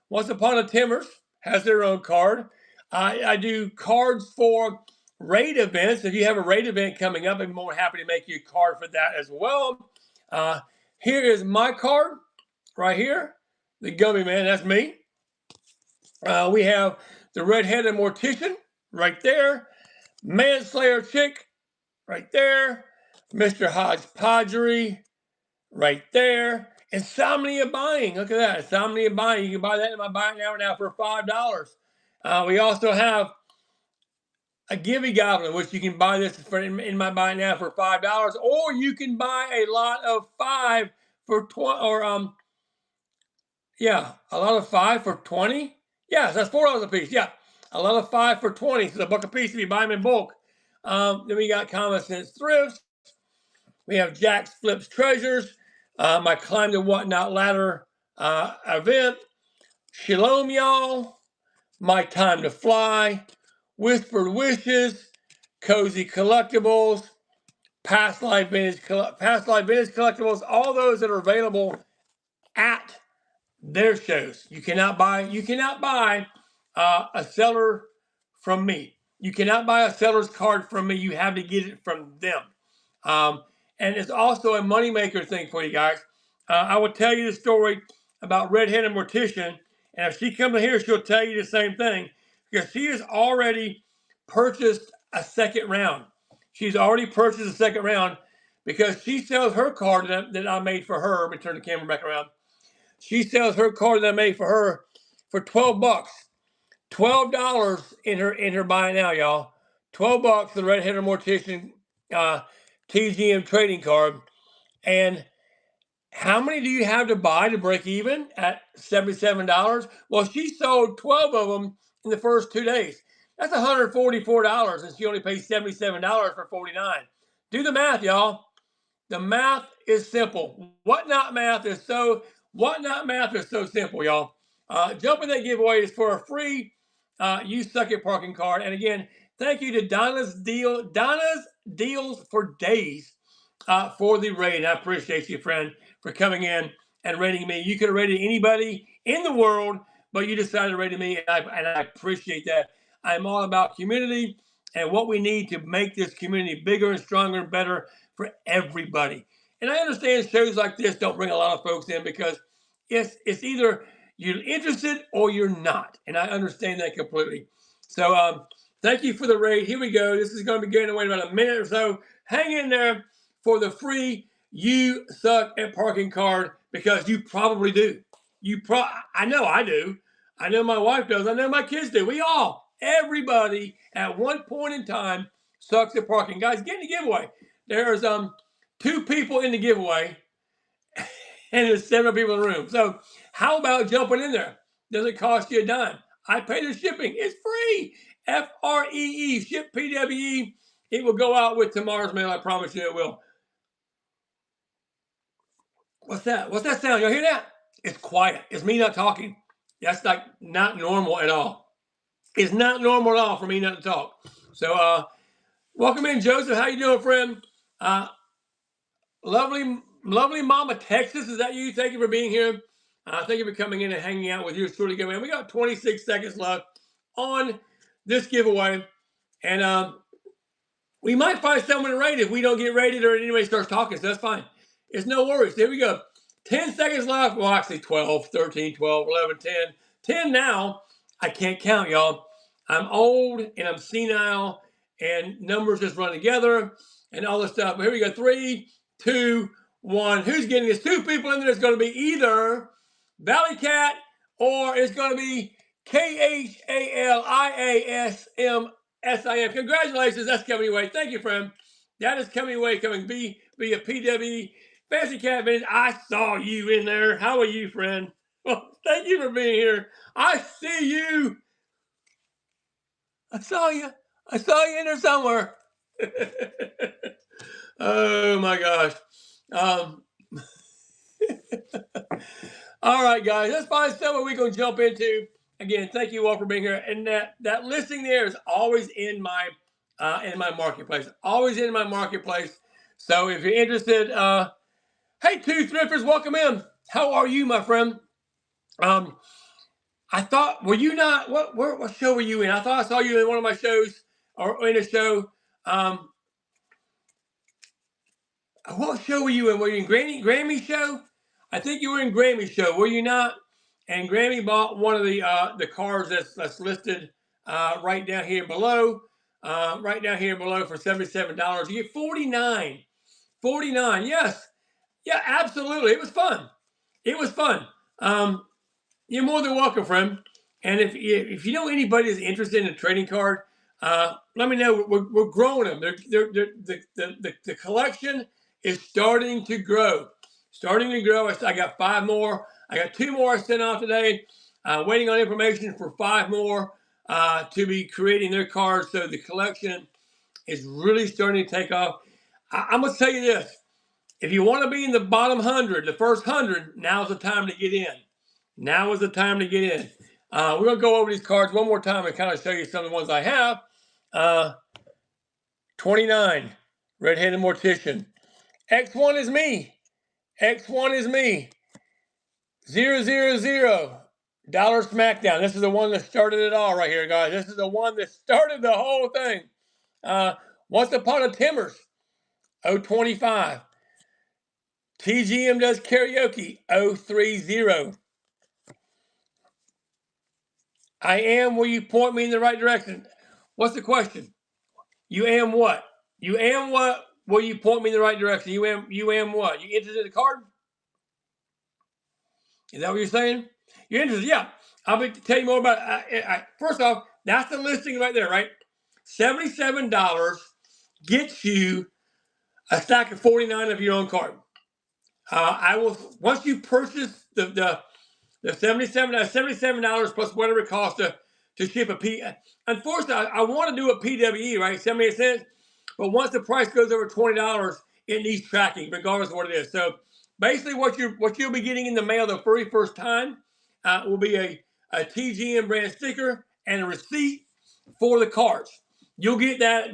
Once Upon a Timbers has their own card. I do cards for raid events. If you have a raid event coming up, I'm more happy to make you a card for that as well. Here is my card right here. The Gummy Man, that's me. We have the Red-Headed Mortician right there. Manslayer Chick right there. Mr. Hodgepodgery right there. Insomnia Buying. Look at that. Insomnia Buying. You can buy that in my buy now for $5. We also have a Gibby Goblin, which you can buy this in my buy now for $5, or you can buy a lot of 5 for 20, or a lot of 5 for 20. Yeah, so that's $4 a piece. Yeah, a lot of 5 for 20, so $1 a piece if you buy them in bulk. Then we got Common Sense Thrifts. We have Jack's Flips Treasures, my Climb the Whatnot Ladder event. Shalom, y'all. My Time to Fly. Whispered Wishes, Cozy Collectibles, Past Life Vintage Collectibles, all those that are available at their shows. You cannot buy a seller from me. You cannot buy a seller's card from me. You have to get it from them. And it's also a moneymaker thing for you guys. I will tell you the story about Red-Headed Mortician, and if she comes in here, she'll tell you the same thing, because she has already purchased a second round. She's already purchased a second round because she sells her card that I made for her. Let me turn the camera back around. She sells her card that I made for her for $12. $12 in her buy now, y'all. $12 for the Red-Headed Mortician TGM trading card. And how many do you have to buy to break even at $77? Well, she sold 12 of them in the first 2 days. That's $144, and she only paid $77 for 49. Do the math, y'all. The math is simple. Whatnot math is so simple, y'all. Jump in that giveaway is for a free You Suck It parking card. And again, thank you to Donna's Deals for Days for the raid. I appreciate you, friend, for coming in and rating me. You could have rated anybody in the world, but you decided to rate me, and I appreciate that. I'm all about community and what we need to make this community bigger and stronger and better for everybody. And I understand shows like this don't bring a lot of folks in because it's either you're interested or you're not, and I understand that completely. So thank you for the raid. Here we go. This is going to be getting away in about a minute or so. Hang in there for the free You Suck at Parking card, because you probably do. I know I do. I know my wife does. I know my kids do. Everybody at one point in time sucks at parking. Guys, get in the giveaway. There's 2 people in the giveaway. and there's 7 people in the room. So how about jumping in there? Doesn't cost you a dime. I pay the shipping. It's free. FREE, ship PWE. It will go out with tomorrow's mail. I promise you it will. What's that? What's that sound? Y'all hear that? It's quiet. It's me not talking. That's like not normal at all. It's not normal at all for me not to talk. So welcome in, Joseph. How you doing, friend? Lovely Mama Texas. Is that you? Thank you for being here. Thank you for coming in and hanging out with yours truly. We got 26 seconds left on this giveaway. And we might find someone to rate if we don't get rated or anybody starts talking. So that's fine. It's no worries. Here we go. 10 seconds left. Well, actually 12, 13, 12, 11, 10. 10 now. I can't count, y'all. I'm old and I'm senile and numbers just run together and all this stuff. But here we go. 3, 2, 1. Who's getting this? 2 people in there. It's going to be either Valley Cat or it's going to be KHALIASMSIM. Congratulations. That's coming your way. Thank you, friend. That is coming your way. Coming via PW. Fancy Cat Vintage. I saw you in there. How are you, friend? Well, thank you for being here. I see you. I saw you. I saw you in there somewhere. Oh my gosh. All right, guys. Let's find somewhere we're going to jump into. Again, thank you all for being here. And that listing there is always in my marketplace. Always in my marketplace. So if you're interested, hey, 2 Thrifters, welcome in. How are you, my friend? I thought, were you not? What show were you in? I thought I saw you in one of my shows or in a show. What show were you in? Were you in Grammy show? I think you were in Grammy show. Were you not? And Grammy bought one of the cars that's listed right down here below. Right down here below for $77. You get 49. 49. Yes. Yeah, absolutely. It was fun. It was fun. You're more than welcome, friend. And if you know anybody that's interested in a trading card, let me know. We're growing them. The collection is starting to grow. Starting to grow. I got 5 more. I got 2 more I sent off today. Waiting on information for 5 more to be creating their cards. So the collection is really starting to take off. I'm going to tell you this. If you want to be in the bottom 100, the first 100, now's the time to get in. Now is the time to get in. We're going to go over these cards one more time and kind of show you some of the ones I have. 29, Red-Headed Mortician. X1 is me. X1 is me. 000, Dollar Smackdown. This is the one that started it all right here, guys. This is the one that started the whole thing. Once Upon a Timbers. 025. TGM Does Karaoke. 030. I am where you point me in the right direction. What's the question? You am what? You am what? Will you point me in the right direction? You am what? You interested in the card? Is that what you're saying? You're interested? Yeah. I'll tell you more about it. First off, that's the listing right there, right? $77 gets you a stack of 49 of your own card. I will, once you purchase the $77 plus whatever it costs to ship a P. Unfortunately, I want to do a PWE, right? 78 cents. But once the price goes over $20, it needs tracking, regardless of what it is. So basically, what you'll be getting in the mail the very first time will be a TGM brand sticker and a receipt for the cards. You'll get that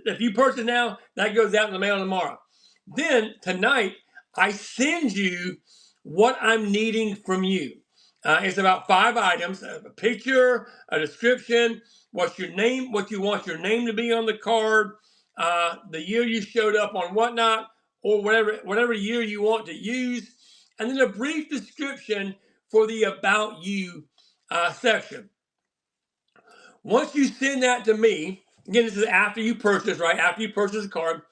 if you purchase now, that goes out in the mail tomorrow. Then tonight, I send you what I'm needing from you. It's about 5 items: a picture, a description, what's your name, what you want your name to be on the card, the year you showed up on Whatnot, or whatever year you want to use, and then a brief description for the About You section. Once you send that to me, again, this is after you purchase, right? After you purchase a card,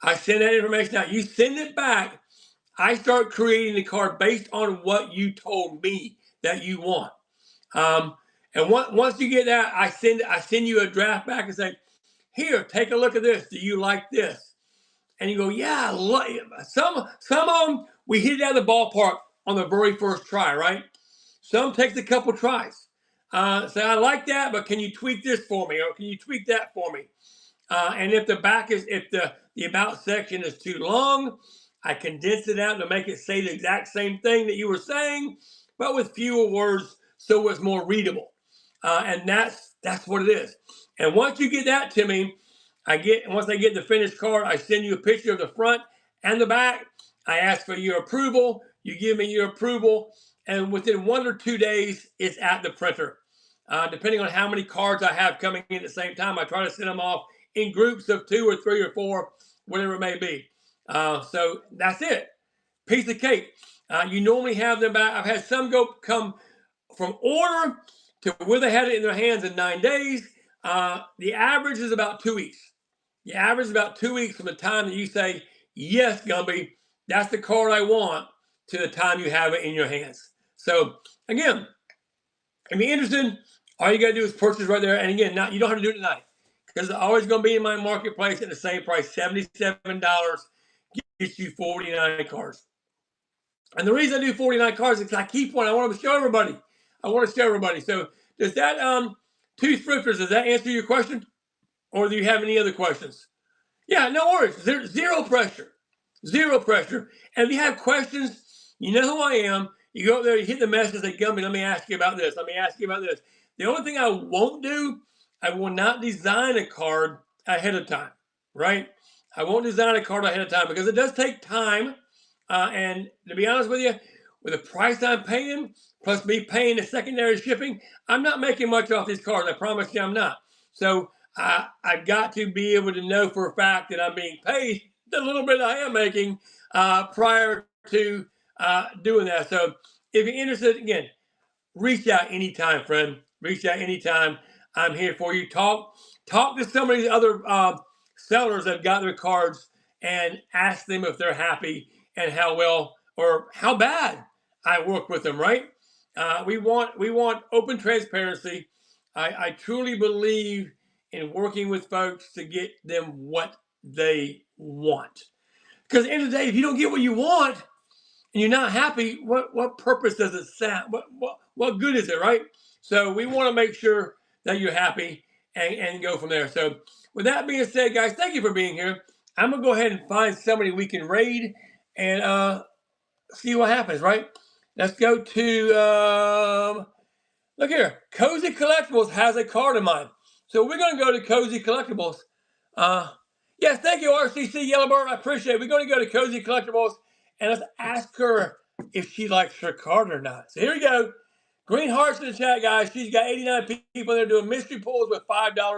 I send that information out. You send it back. I start creating the card based on what you told me that you want. And once you get that, I send you a draft back and say, here, take a look at this. Do you like this? And you go, yeah, some of them we hit it out of the ballpark on the very first try, right? Some takes a couple tries. Say, I like that, but can you tweak this for me? Or can you tweak that for me? And if the about section is too long, I condense it out to make it say the exact same thing that you were saying, but with fewer words, so it's more readable. And that's what it is. And once you get that to me, once I get the finished card, I send you a picture of the front and the back. I ask for your approval. You give me your approval, and within 1 or 2 days, it's at the printer. Depending on how many cards I have coming in at the same time, I try to send them off in groups of 2 or 3 or 4, whatever it may be. So that's it. Piece of cake. You normally have them back. I've had some come from order to where they had it in their hands in 9 days. The average is about 2 weeks. The average is about 2 weeks from the time that you say, yes, Gumby, that's the card I want, to the time you have it in your hands. So again, if you're interested, all you got to do is purchase right there. And again, you don't have to do it tonight, because it's always going to be in my marketplace at the same price, $77, gets you 49 cards. And the reason I do 49 cards is because I keep one. I want to show everybody. So does that two thrifters, does that answer your question? Or do you have any other questions? Yeah, no worries. Zero pressure. Zero pressure. And if you have questions, you know who I am. You go up there, you hit the message, say, Gumby, let me ask you about this. Let me ask you about this. The only thing I won't do, I will not design a card ahead of time, right? I won't design a card ahead of time because it does take time. And to be honest with you, with the price I'm paying, plus me paying the secondary shipping, I'm not making much off these cards. I promise you I'm not. So I've got to be able to know for a fact that I'm being paid the little bit I am making prior to doing that. So if you're interested, again, reach out anytime, friend. Reach out anytime. I'm here for you. Talk to some of these other sellers that have got their cards and ask them if they're happy and how well or how bad I work with them, right? We want open transparency. I truly believe in working with folks to get them what they want. Because at the end of the day, if you don't get what you want and you're not happy, what purpose does it serve? What good is it, right? So we want to make sure that you're happy and go from there. So with that being said, guys, thank you for being here. I'm going to go ahead and find somebody we can raid and see what happens, right? Let's go to, look here. Cozy Collectibles has a card of mine. So we're going to go to Cozy Collectibles. Yes, thank you, RCC Yellowbird. I appreciate it. We're going to go to Cozy Collectibles and let's ask her if she likes her card or not. So here we go. Green hearts in the chat, guys. She's got 89 people there doing mystery pulls with $5